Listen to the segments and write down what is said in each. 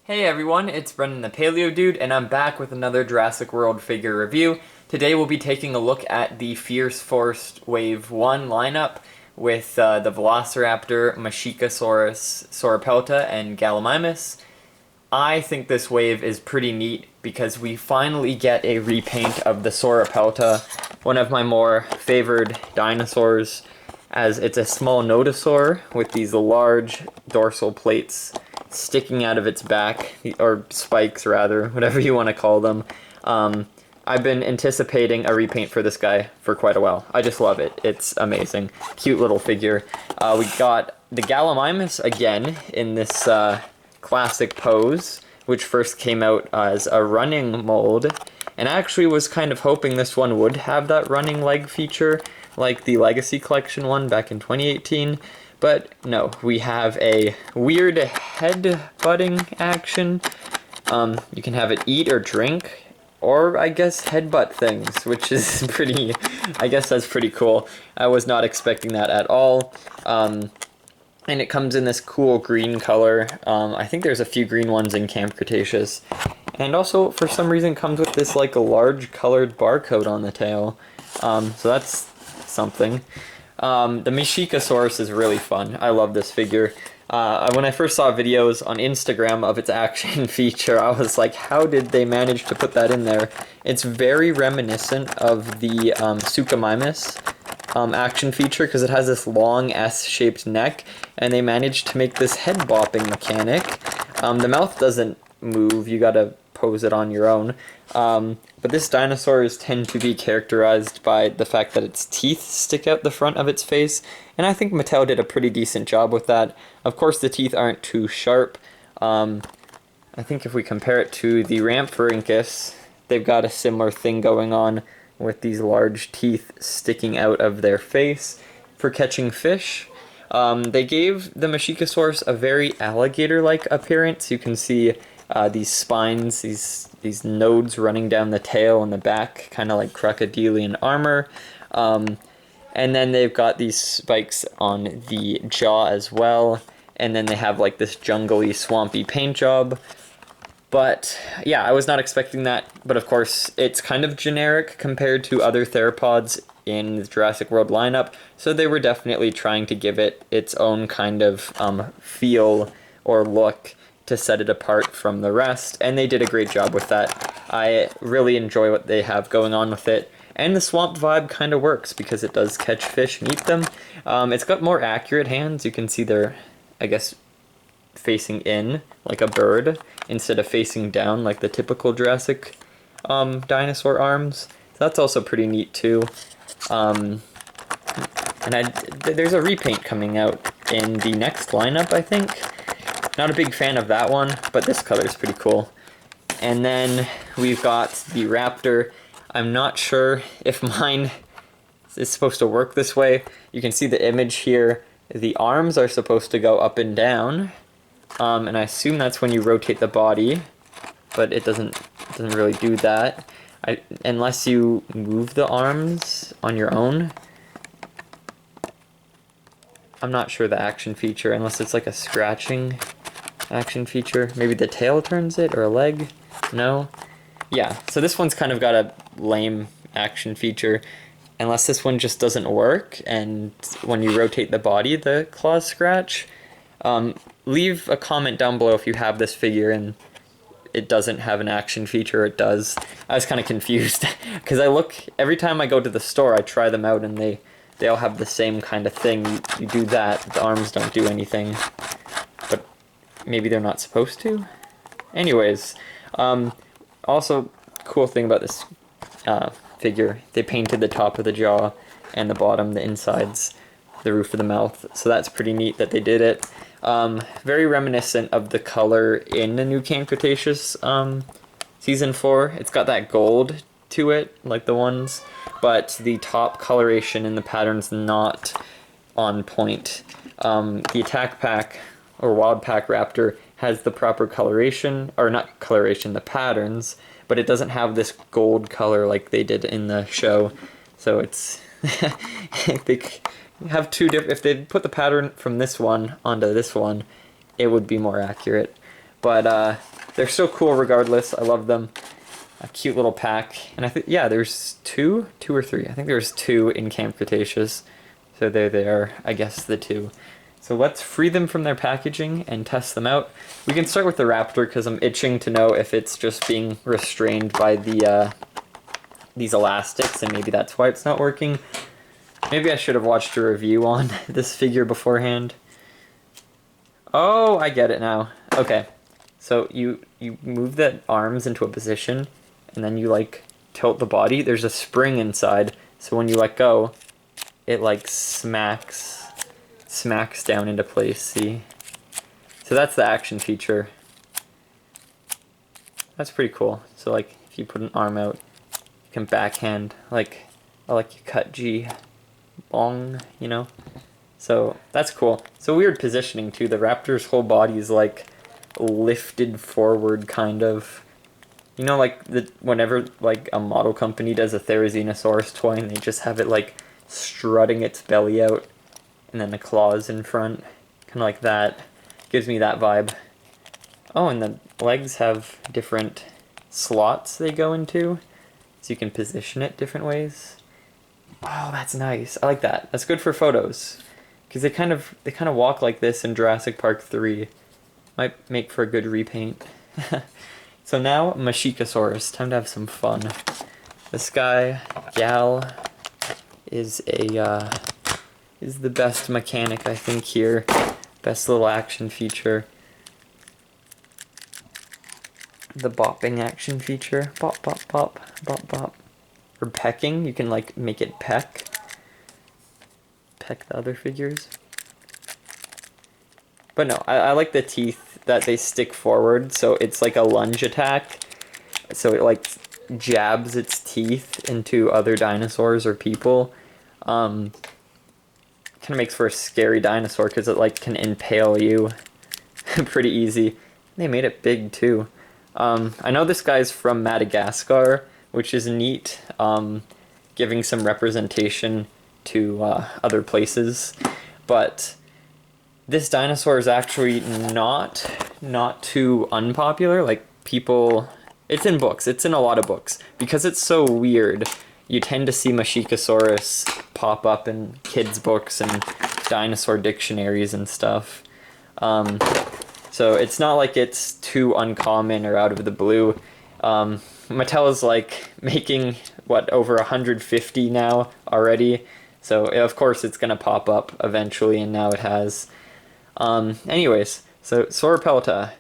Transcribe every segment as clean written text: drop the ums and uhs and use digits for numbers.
Hey everyone, it's Brendan the Paleo Dude, and I'm back with another Jurassic World figure review. Today we'll be taking a look at the Fierce Force Wave 1 lineup with the Velociraptor, Masiakasaurus, Sauropelta, and Gallimimus. I think this wave is pretty neat because we finally get a repaint of the Sauropelta, one of my more favored dinosaurs, as it's a small nodosaur with these large dorsal plates sticking out of its back, or spikes rather, whatever you want to call them. I've been anticipating a repaint for this guy for quite a while. I just love it. It's amazing. Cute little figure. We got the Gallimimus again in this classic pose, which first came out as a running mold, and I actually was kind of hoping this one would have that running leg feature like the Legacy Collection one back in 2018. But no, we have a weird head-butting action. You can have it eat or drink, or I guess headbutt things, which is pretty, I guess that's pretty cool. I was not expecting that at all. And it comes in this cool green color. I think there's a few green ones in Camp Cretaceous. And also, for some reason, comes with this like a large colored barcode on the tail. So that's something. The Masiakasaurus is really fun. I love this figure. When I first saw videos on Instagram of its action feature, I was like, how did they manage to put that in there? It's very reminiscent of the Suchomimus action feature because it has this long S-shaped neck, and they managed to make this head bopping mechanic. The mouth doesn't move, you gotta pose it on your own. But this dinosaurs tend to be characterized by the fact that its teeth stick out the front of its face, and I think Mattel did a pretty decent job with that. Of course, the teeth aren't too sharp. I think if we compare it to the Rampharinkus, they've got a similar thing going on with these large teeth sticking out of their face for catching fish. They gave the Masiakasaurus a very alligator-like appearance. You can see these spines, these nodes running down the tail and the back, kind of like crocodilian armor. And then they've got these spikes on the jaw as well. And then they have like this jungly, swampy paint job. But yeah, I was not expecting that. But of course, it's kind of generic compared to other theropods in the Jurassic World lineup. So they were definitely trying to give it its own kind of feel or look to set it apart from the rest, and they did a great job with that. I really enjoy what they have going on with it, and the swamp vibe kind of works because it does catch fish and eat them. It's got more accurate hands. You can see they're, I guess, facing in like a bird instead of facing down like the typical Jurassic dinosaur arms. So that's also pretty neat too. And there's a repaint coming out in the next lineup, I think. Not a big fan of that one, but this color is pretty cool. And then we've got the Raptor. I'm not sure if mine is supposed to work this way. You can see the image here. The arms are supposed to go up and down, and I assume that's when you rotate the body, but it doesn't really do that. Unless you move the arms on your own. I'm not sure the action feature, unless it's like a scratching action feature. Maybe the tail turns it, or a leg? No? Yeah, so this one's kind of got a lame action feature, unless this one just doesn't work, and when you rotate the body, the claws scratch. Leave a comment down below if you have this figure and it doesn't have an action feature, or it does. I was kind of confused, because every time I go to the store, I try them out, and they all have the same kind of thing. You do that, the arms don't do anything. But maybe they're not supposed to? Anyways, also, cool thing about this figure, they painted the top of the jaw and the bottom, the insides, the roof of the mouth. So that's pretty neat that they did it. Very reminiscent of the color in the new Camp Cretaceous Season 4. It's got that gold to it, like the ones, but the top coloration in the pattern's not on point. The Attack Pack, or Wild Pack Raptor, has the proper coloration, or not coloration, the patterns, but it doesn't have this gold color like they did in the show. So it's, they have two different, if they put the pattern from this one onto this one, it would be more accurate. But they're so cool regardless. I love them. A cute little pack. And I think, yeah, there's two or three. I think there's two in Camp Cretaceous. So there they are, I guess the two. So let's free them from their packaging and test them out. We can start with the Raptor because I'm itching to know if it's just being restrained by the these elastics, and maybe that's why it's not working. Maybe I should have watched a review on this figure beforehand. Oh, I get it now. Okay, so you move the arms into a position, and then you like tilt the body. There's a spring inside, so when you let go, it like smacks down into place, see? So that's the action feature. That's pretty cool. So like if you put an arm out, you can backhand, like I like you cut G, bong, you know? So that's cool. So weird positioning too. The Raptor's whole body is like lifted forward kind of. You know, like whenever like a model company does a Herrerasaurus toy and they just have it like strutting its belly out and then the claws in front, kind of like that. Gives me that vibe. Oh, and the legs have different slots they go into, so you can position it different ways. Oh, that's nice. I like that. That's good for photos, because they kind of walk like this in Jurassic Park 3. Might make for a good repaint. So now Masiakasaurus. Time to have some fun. This guy, Gal, is the best mechanic, I think, here. Best little action feature. The bopping action feature. Bop, bop, bop, bop, bop. Or pecking, you can like make it peck. Peck the other figures. But no, I like the teeth that they stick forward, so it's like a lunge attack. So it like jabs its teeth into other dinosaurs or people. Kind of makes for a scary dinosaur because it like can impale you pretty easy. They made it big too. I know this guy's from Madagascar, which is neat, giving some representation to other places. But this dinosaur is actually not too unpopular. Like people, it's in books. It's in a lot of books because it's so weird. You tend to see Masiakasaurus pop up in kids' books and dinosaur dictionaries and stuff. So it's not like it's too uncommon or out of the blue. Mattel is like making, what, over 150 now already. So of course it's gonna pop up eventually, and now it has. Anyways, so Sauropelta,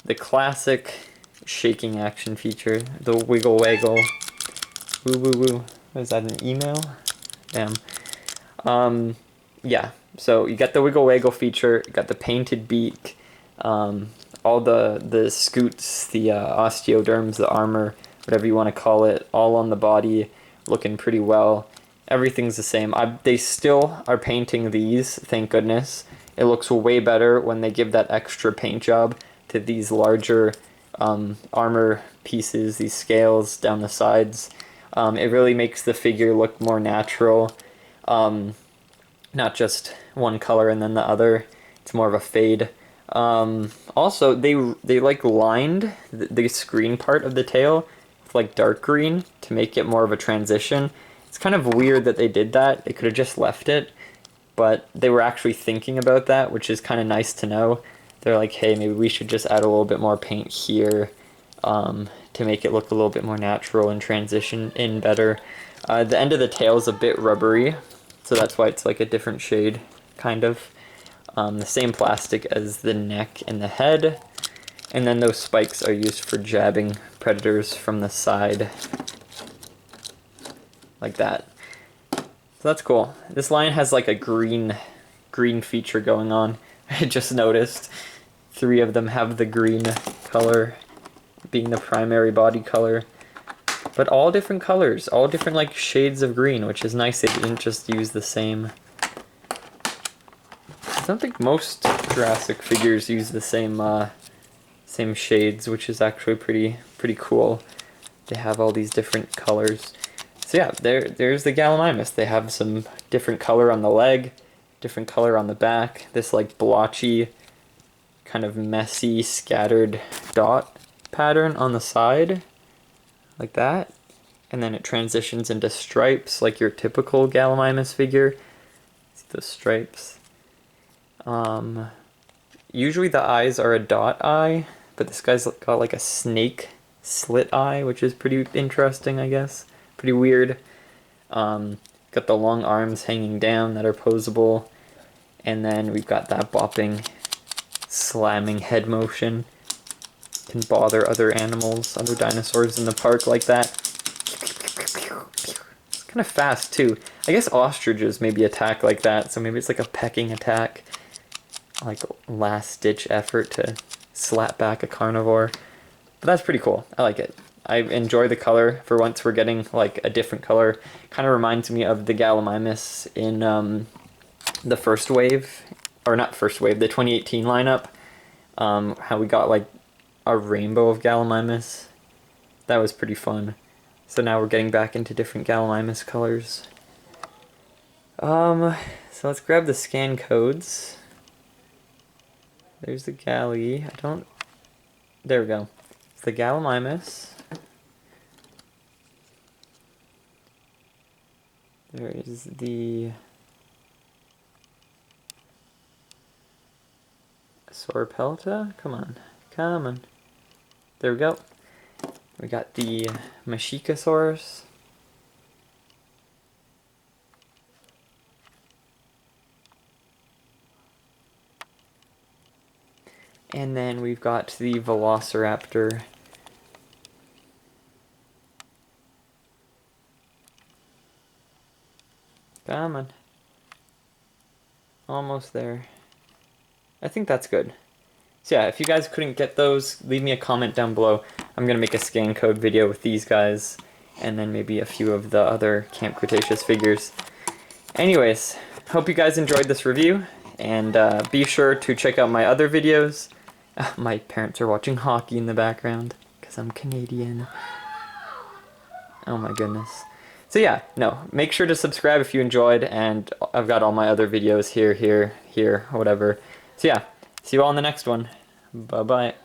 the classic shaking action feature, the wiggle waggle. Woo woo woo. Is that an email? Damn. Yeah, so you got the wiggle waggle feature, you got the painted beak, all the scoots, the osteoderms, the armor, whatever you want to call it, all on the body, looking pretty well. Everything's the same. They still are painting these, thank goodness. It looks way better when they give that extra paint job to these larger armor pieces, these scales down the sides. It really makes the figure look more natural, not just one color and then the other. It's more of a fade. Also, they like lined the screen part of the tail with like dark green to make it more of a transition. It's kind of weird that they did that. They could have just left it, but they were actually thinking about that, which is kind of nice to know. They're like, hey, maybe we should just add a little bit more paint here, to make it look a little bit more natural and transition in better. The end of the tail is a bit rubbery, so that's why it's like a different shade, kind of. The same plastic as the neck and the head, and then those spikes are used for jabbing predators from the side, like that. So that's cool. This line has like a green feature going on. I just noticed 3 of them have the green color being the primary body color, but all different colors, all different like shades of green, which is nice. They didn't just use the same. I don't think most Jurassic figures use the same shades, which is actually pretty cool. They have all these different colors. So yeah, there's the Gallimimus. They have some different color on the leg, different color on the back. This like blotchy, kind of messy, scattered dot. pattern on the side, like that. And then it transitions into stripes, like your typical Gallimimus figure. See those stripes? Usually the eyes are a dot eye, but this guy's got like a snake slit eye, which is pretty interesting, I guess. Pretty weird. Got the long arms hanging down that are posable. And then we've got that bopping, slamming head motion. Can bother other animals, other dinosaurs in the park like that. It's kind of fast too. I guess ostriches maybe attack like that, so maybe it's like a pecking attack. Like last ditch effort to slap back a carnivore. But that's pretty cool. I like it. I enjoy the color. For once we're getting like a different color. Kind of reminds me of the Gallimimus in the first wave, or not first wave, the 2018 lineup. How we got like a rainbow of Gallimimus. That was pretty fun. So now we're getting back into different Gallimimus colors. So let's grab the scan codes. There's the Galley. There we go. It's the Gallimimus. There is the Sauropelta. Come on. Come on. There we go. We got the Masiakasaurus. And then we've got the Velociraptor. Come on. Almost there. I think that's good. So yeah, if you guys couldn't get those, leave me a comment down below. I'm going to make a scan code video with these guys, and then maybe a few of the other Camp Cretaceous figures. Anyways, hope you guys enjoyed this review, and be sure to check out my other videos. My parents are watching hockey in the background, because I'm Canadian. Oh my goodness. So yeah, no, make sure to subscribe if you enjoyed, and I've got all my other videos here, whatever. So yeah, see you all in the next one. Bye-bye.